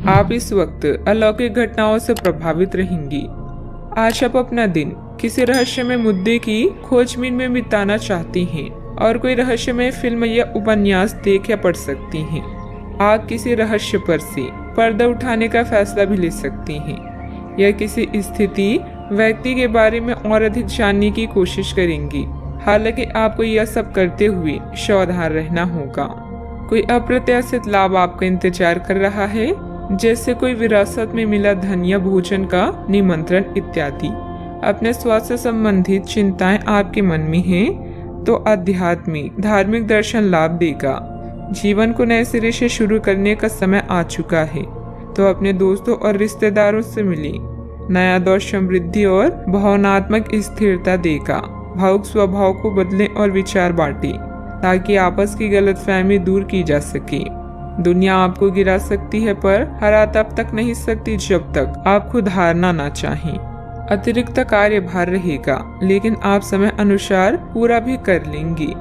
आप इस वक्त अलौकिक घटनाओं से प्रभावित रहेंगी। आज आप अपना दिन किसी रहस्यमय मुद्दे की खोजबीन में बिताना चाहती हैं और कोई रहस्यमय फिल्म या उपन्यास देख या पढ़ सकती हैं। आप किसी रहस्य पर से पर्दा उठाने का फैसला भी ले सकती हैं या किसी स्थिति व्यक्ति के बारे में और अधिक जानने की कोशिश करेंगी। हालांकि आपको यह सब करते हुए सावधान रहना होगा। कोई अप्रत्याशित लाभ आपका इंतजार कर रहा है, जैसे कोई विरासत में मिला धन या भोजन का निमंत्रण इत्यादि। अपने स्वास्थ्य संबंधित चिंताएं आपके मन में हैं, तो आध्यात्मिक धार्मिक दर्शन लाभ देगा। जीवन को नए सिरे से शुरू करने का समय आ चुका है, तो अपने दोस्तों और रिश्तेदारों से मिले। नया दौर समृद्धि और भावनात्मक स्थिरता देगा। भावुक स्वभाव को बदलें और विचार बांटें, ताकि आपस की गलतफहमी दूर की जा सके। दुनिया आपको गिरा सकती है, पर हरा तब तक नहीं सकती जब तक आप खुद हारना ना चाहें। अतिरिक्त कार्यभार रहेगा, लेकिन आप समय अनुसार पूरा भी कर लेंगी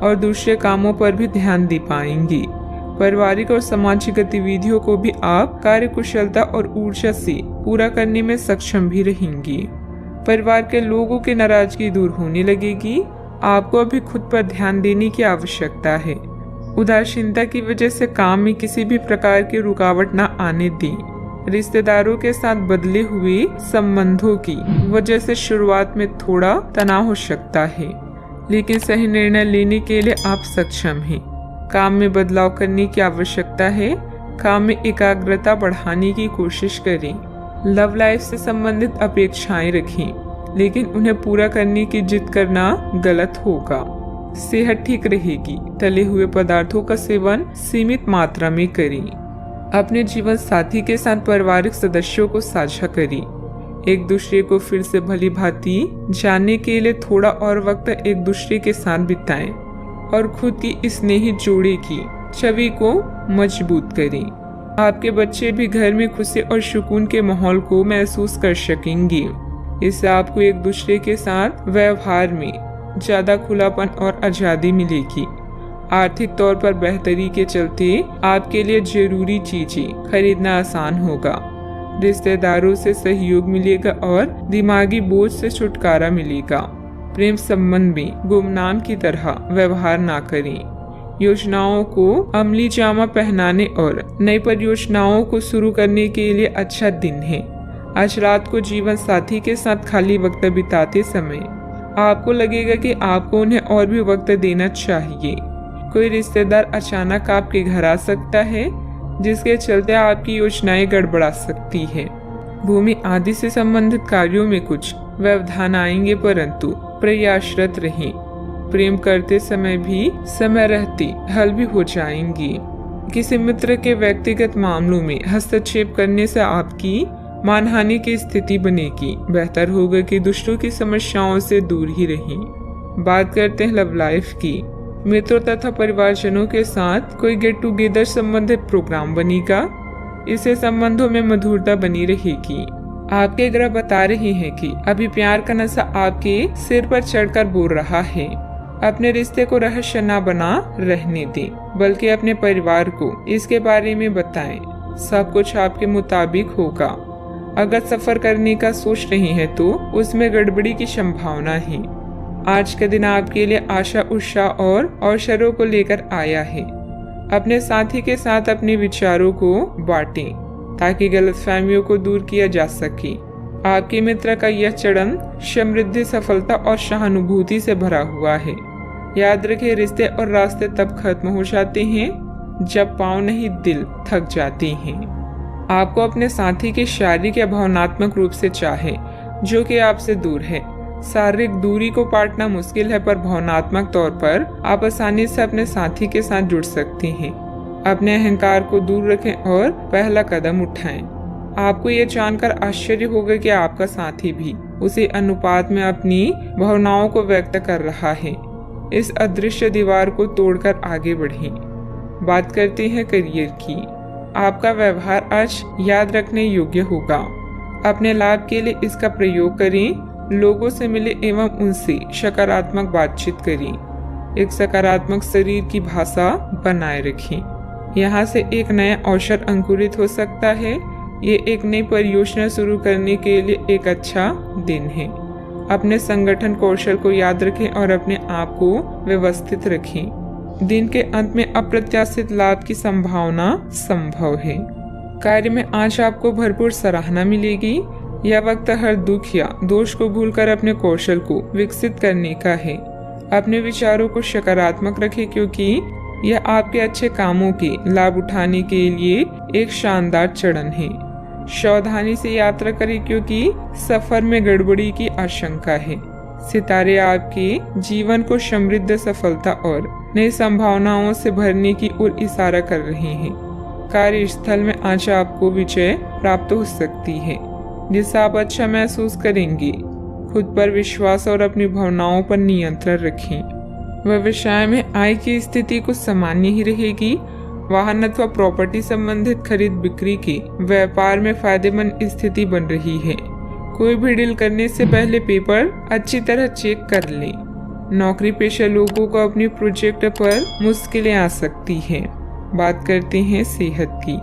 और दूसरे कामों पर भी ध्यान दे पाएंगी। पारिवारिक और सामाजिक गतिविधियों को भी आप कार्यकुशलता और ऊर्जा से पूरा करने में सक्षम भी रहेंगी। परिवार के लोगों की नाराजगी दूर होने लगेगी। आपको अभी खुद पर ध्यान देने की आवश्यकता है। उदासीनता की वजह से काम में किसी भी प्रकार की रुकावट न आने दें। रिश्तेदारों के साथ बदले हुए संबंधों की वजह से शुरुआत में थोड़ा तनाव हो सकता है, लेकिन सही निर्णय लेने के लिए आप सक्षम हैं। काम में बदलाव करने की आवश्यकता है। काम में एकाग्रता बढ़ाने की कोशिश करें। लव लाइफ से संबंधित अपेक्षाएं रखें, लेकिन उन्हें पूरा करने की जिद करना गलत होगा। सेहत ठीक रहेगी। तले हुए पदार्थों का सेवन सीमित मात्रा में करें। अपने जीवन साथी के साथ पारिवारिक सदस्यों को साझा करें। एक दूसरे को फिर से भली भांति जानने के लिए थोड़ा और वक्त एक दूसरे के साथ बिताएं और खुद की स्नेही जोड़ी की छवि को मजबूत करें। आपके बच्चे भी घर में खुशी और सुकून के माहौल को महसूस कर सकेंगे। इससे आपको एक दूसरे के साथ व्यवहार में ज्यादा खुलापन और आजादी मिलेगी। आर्थिक तौर पर बेहतरी के चलते आपके लिए जरूरी चीजें खरीदना आसान होगा। रिश्तेदारों से सहयोग मिलेगा और दिमागी बोझ से छुटकारा मिलेगा। प्रेम संबंध में गुमनाम की तरह व्यवहार ना करें। योजनाओं को अमली जामा पहनाने और नई परियोजनाओं को शुरू करने के लिए अच्छा दिन है। आज रात को जीवन साथी के साथ खाली वक्त बिताते समय आपको लगेगा कि आपको उन्हें और भी वक्त देना चाहिए। कोई रिश्तेदार अचानक आपके घर आ सकता है, जिसके चलते आपकी योजनाएं गड़बड़ा सकती है। भूमि आदि से संबंधित कार्यों में कुछ व्यवधान आएंगे, परंतु प्रयासरत रहें। प्रेम करते समय भी समय रहते हल भी हो जाएंगी। किसी मित्र के व्यक्तिगत मामलों में हस्तक्षेप करने से आपकी मानहानि की स्थिति बनेगी। बेहतर होगा कि दूसरों की समस्याओं से दूर ही रहें। बात करते हैं लव लाइफ की। मित्रों तथा परिवारजनों के साथ कोई गेट टुगेदर संबंधित प्रोग्राम बनेगा। इससे संबंधों में मधुरता बनी रहेगी। आपके ग्रह बता रहे हैं कि अभी प्यार का नशा आपके सिर पर चढ़कर बोल रहा है। अपने रिश्ते को रहस्य न बना रहने दें, बल्कि अपने परिवार को इसके बारे में बताएं। सब कुछ आपके मुताबिक होगा। अगर सफर करने का सोच रहे हैं तो उसमें गड़बड़ी की संभावना है। आज का दिन आपके लिए आशा उत्साह और अवसरों को लेकर आया है। अपने साथी के साथ अपने विचारों को बांटें, ताकि गलतफहमियों को दूर किया जा सके। आपके मित्र का यह चरण समृद्धि, सफलता और सहानुभूति से भरा हुआ है। याद रखें, रिश्ते और रास्ते तब खत्म हो जाते हैं जब पांव नहीं दिल थक जाते हैं। आपको अपने साथी के शारीरिक या भावनात्मक रूप से चाहे जो कि आपसे दूर है। शारीरिक दूरी को पाटना मुश्किल है, पर भावनात्मक तौर पर आप आसानी से अपने साथी के साथ जुड़ सकते हैं। अपने अहंकार को दूर रखें और पहला कदम उठाएं। आपको ये जानकर आश्चर्य होगा कि आपका साथी भी उसी अनुपात में अपनी भावनाओं को व्यक्त कर रहा है। इस अदृश्य दीवार को तोड़कर आगे बढ़ें। बात करते हैं करियर की। आपका व्यवहार आज याद रखने योग्य होगा। अपने लाभ के लिए इसका प्रयोग करें। लोगों से मिले एवं उनसे सकारात्मक बातचीत करें। एक सकारात्मक शरीर की भाषा बनाए रखें। यहाँ से एक नया अवसर अंकुरित हो सकता है। ये एक नई परियोजना शुरू करने के लिए एक अच्छा दिन है। अपने संगठन कौशल को याद रखें और अपने आप को व्यवस्थित रखें। दिन के अंत में अप्रत्याशित लाभ की संभावना संभव है। कार्य में आज आपको भरपूर सराहना मिलेगी। यह वक्त हर दुख या दोष को भूलकर अपने कौशल को विकसित करने का है। अपने विचारों को सकारात्मक रखें, क्योंकि यह आपके अच्छे कामों के लाभ उठाने के लिए एक शानदार चरण है। सावधानी से यात्रा करें, क्योंकि सफर में गड़बड़ी की आशंका है। सितारे आपके जीवन को समृद्ध, सफलता और नई संभावनाओं से भरने की ओर इशारा कर रहे हैं। कार्यस्थल में आज आपको विजय प्राप्त हो सकती है, जिससे आप अच्छा महसूस करेंगे। खुद पर विश्वास और अपनी भावनाओं पर नियंत्रण रखें। व्यवसाय में आय की स्थिति कुछ सामान्य ही रहेगी। वाहन अथवा प्रॉपर्टी संबंधित खरीद बिक्री के व्यापार में फायदेमंद स्थिति बन रही है। कोई भी डील करने से पहले पेपर अच्छी तरह चेक कर लें। नौकरी पेशा लोगों को अपनी प्रोजेक्ट पर मुश्किलें आ सकती हैं। बात करते हैं सेहत की।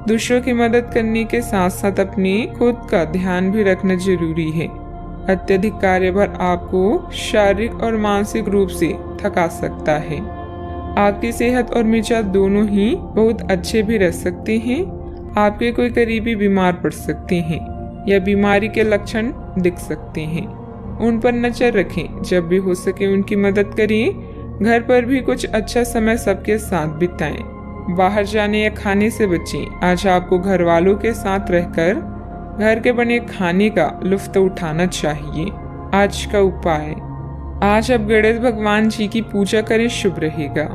दूसरों की मदद करने के साथ साथ अपने खुद का ध्यान भी रखना जरूरी है। अत्यधिक कार्यभार आपको शारीरिक और मानसिक रूप से थका सकता है। आपकी सेहत और मिजाज दोनों ही बहुत अच्छे भी रह सकते हैं। आपके कोई करीबी बीमार पड़ सकते हैं या बीमारी के लक्षण दिख सकते हैं। उन पर नजर रखें। जब भी हो सके उनकी मदद करें। घर पर भी कुछ अच्छा समय सबके साथ बिताएं। बाहर जाने या खाने से बचें। आज आपको घर वालों के साथ रहकर घर के बने खाने का लुत्फ उठाना चाहिए। आज का उपाय, आज आप गणेश भगवान जी की पूजा करें, शुभ रहेगा।